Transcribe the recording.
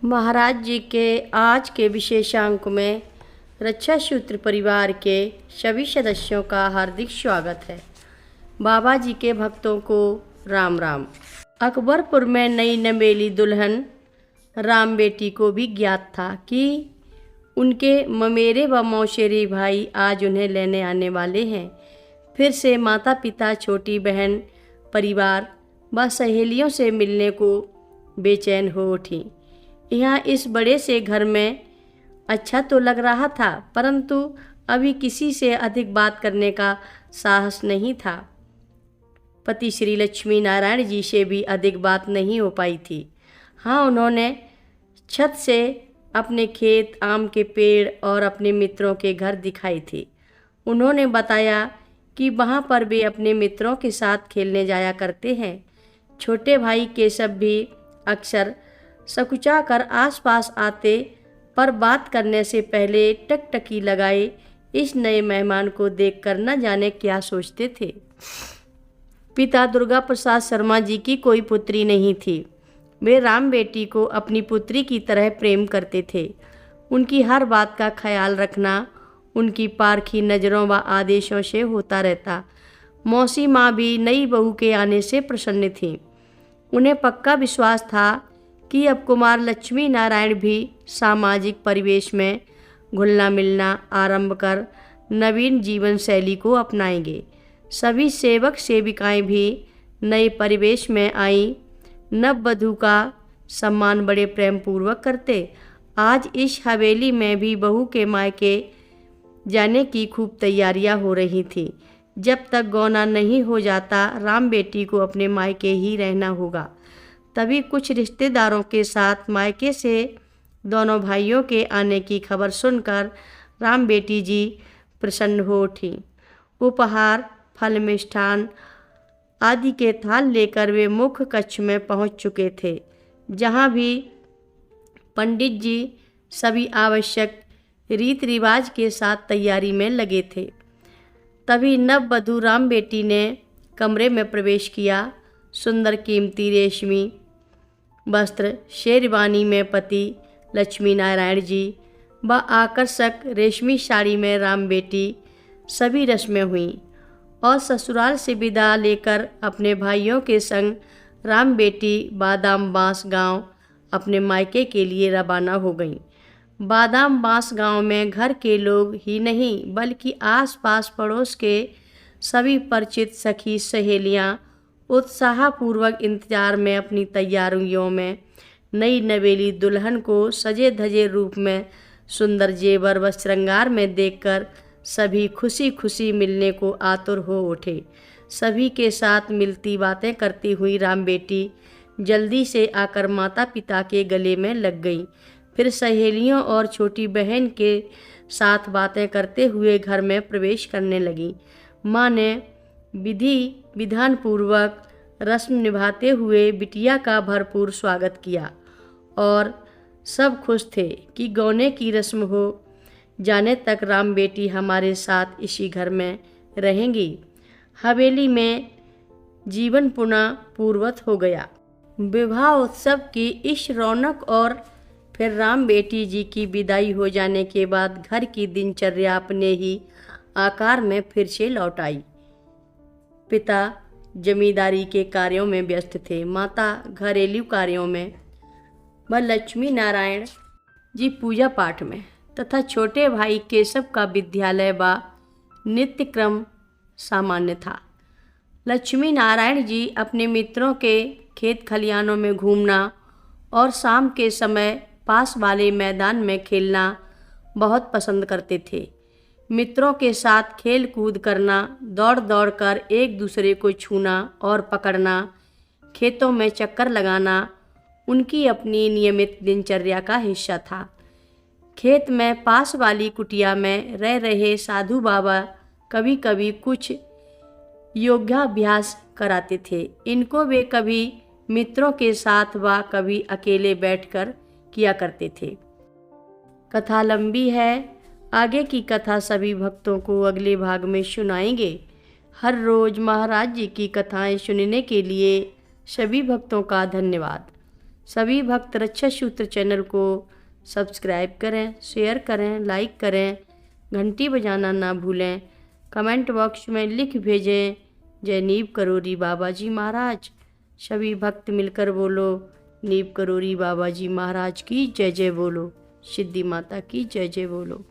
महाराज जी के आज के विशेषांक में रक्षा सूत्र परिवार के सभी सदस्यों का हार्दिक स्वागत है। बाबा जी के भक्तों को राम राम। अकबरपुर में नई नवेली दुल्हन राम बेटी को भी ज्ञात था कि उनके ममेरे व मौसेरे भाई आज उन्हें लेने आने वाले हैं। फिर से माता पिता, छोटी बहन, परिवार व सहेलियों से मिलने को बेचैन हो उठी। यहाँ इस बड़े से घर में अच्छा तो लग रहा था, परंतु अभी किसी से अधिक बात करने का साहस नहीं था। पति श्री लक्ष्मी नारायण जी से भी अधिक बात नहीं हो पाई थी। हाँ, उन्होंने छत से अपने खेत, आम के पेड़ और अपने मित्रों के घर दिखाई थे। उन्होंने बताया कि वहाँ पर वे अपने मित्रों के साथ खेलने जाया करते हैं। छोटे भाई केशव भी अक्सर सकुचा कर आसपास आते, पर बात करने से पहले टकटकी लगाए इस नए मेहमान को देखकर न जाने क्या सोचते थे। पिता दुर्गा प्रसाद शर्मा जी की कोई पुत्री नहीं थी। वे राम बेटी को अपनी पुत्री की तरह प्रेम करते थे। उनकी हर बात का ख्याल रखना उनकी पारखी नज़रों व आदेशों से होता रहता। मौसी माँ भी नई बहू के आने से प्रसन्न थीं। उन्हें पक्का विश्वास था कि अब कुमार लक्ष्मी नारायण भी सामाजिक परिवेश में घुलना मिलना आरंभ कर नवीन जीवन शैली को अपनाएंगे। सभी सेवक सेविकाएं भी नए परिवेश में आईं। नववधू का सम्मान बड़े प्रेम पूर्वक करते। आज इस हवेली में भी बहू के मायके जाने की खूब तैयारियां हो रही थीं। जब तक गौना नहीं हो जाता, राम बेटी को अपने मायके ही रहना होगा। तभी कुछ रिश्तेदारों के साथ मायके से दोनों भाइयों के आने की खबर सुनकर राम बेटी जी प्रसन्न हो उठी। उपहार, फल, मिष्ठान आदि के थाल लेकर वे मुख्य कक्ष में पहुंच चुके थे, जहां भी पंडित जी सभी आवश्यक रीति रिवाज के साथ तैयारी में लगे थे। तभी नववधू राम बेटी ने कमरे में प्रवेश किया। सुंदर कीमती रेशमी वस्त्र, शेरवानी में पति लक्ष्मी नारायण जी व आकर्षक रेशमी साड़ी में राम बेटी सभी रस्में हुईं और ससुराल से विदा लेकर अपने भाइयों के संग राम बेटी बादाम बांस गांव अपने मायके के लिए रवाना हो गईं। बादाम बांस गांव में घर के लोग ही नहीं बल्कि आस-पास पड़ोस के सभी परिचित सखी सहेलियां उत्साहपूर्वक इंतजार में अपनी तैयारियों में नई नवेली दुल्हन को सजे धजे रूप में सुंदर जेवर व श्रृंगार में देखकर सभी खुशी खुशी मिलने को आतुर हो उठे। सभी के साथ मिलती बातें करती हुई राम बेटी जल्दी से आकर माता पिता के गले में लग गई। फिर सहेलियों और छोटी बहन के साथ बातें करते हुए घर में प्रवेश करने लगी। माँ ने विधि विधान पूर्वक रस्म निभाते हुए बिटिया का भरपूर स्वागत किया और सब खुश थे कि गौने की रस्म हो जाने तक राम बेटी हमारे साथ इसी घर में रहेंगी। हवेली में जीवन पुनः पूर्वत हो गया। विवाह उत्सव की इस रौनक और फिर राम बेटी जी की विदाई हो जाने के बाद घर की दिनचर्या अपने ही आकार में फिर से लौट आई। पिता जमींदारी के कार्यों में व्यस्त थे, माता घरेलू कार्यों में व लक्ष्मी नारायण जी पूजा पाठ में तथा छोटे भाई केशव का विद्यालय व नित्य क्रम सामान्य था। लक्ष्मी नारायण जी अपने मित्रों के खेत खलिहानों में घूमना और शाम के समय पास वाले मैदान में खेलना बहुत पसंद करते थे। मित्रों के साथ खेल कूद करना, दौड़ दौड़ कर एक दूसरे को छूना और पकड़ना, खेतों में चक्कर लगाना उनकी अपनी नियमित दिनचर्या का हिस्सा था। खेत में पास वाली कुटिया में रह रहे साधु बाबा कभी कभी कुछ योगाभ्यास कराते थे। इनको वे कभी मित्रों के साथ व कभी अकेले बैठकर किया करते थे। कथा लंबी है, आगे की कथा सभी भक्तों को अगले भाग में सुनाएंगे। हर रोज़ महाराज जी की कथाएं सुनने के लिए सभी भक्तों का धन्यवाद। सभी भक्त रक्षा सूत्र चैनल को सब्सक्राइब करें, शेयर करें, लाइक करें, घंटी बजाना ना भूलें। कमेंट बॉक्स में लिख भेजें जय नीव करोरी बाबा जी महाराज। सभी भक्त मिलकर बोलो नीव करोरी बाबा जी महाराज की जय जय बोलो। सिद्धि माता की जय जय बोलो।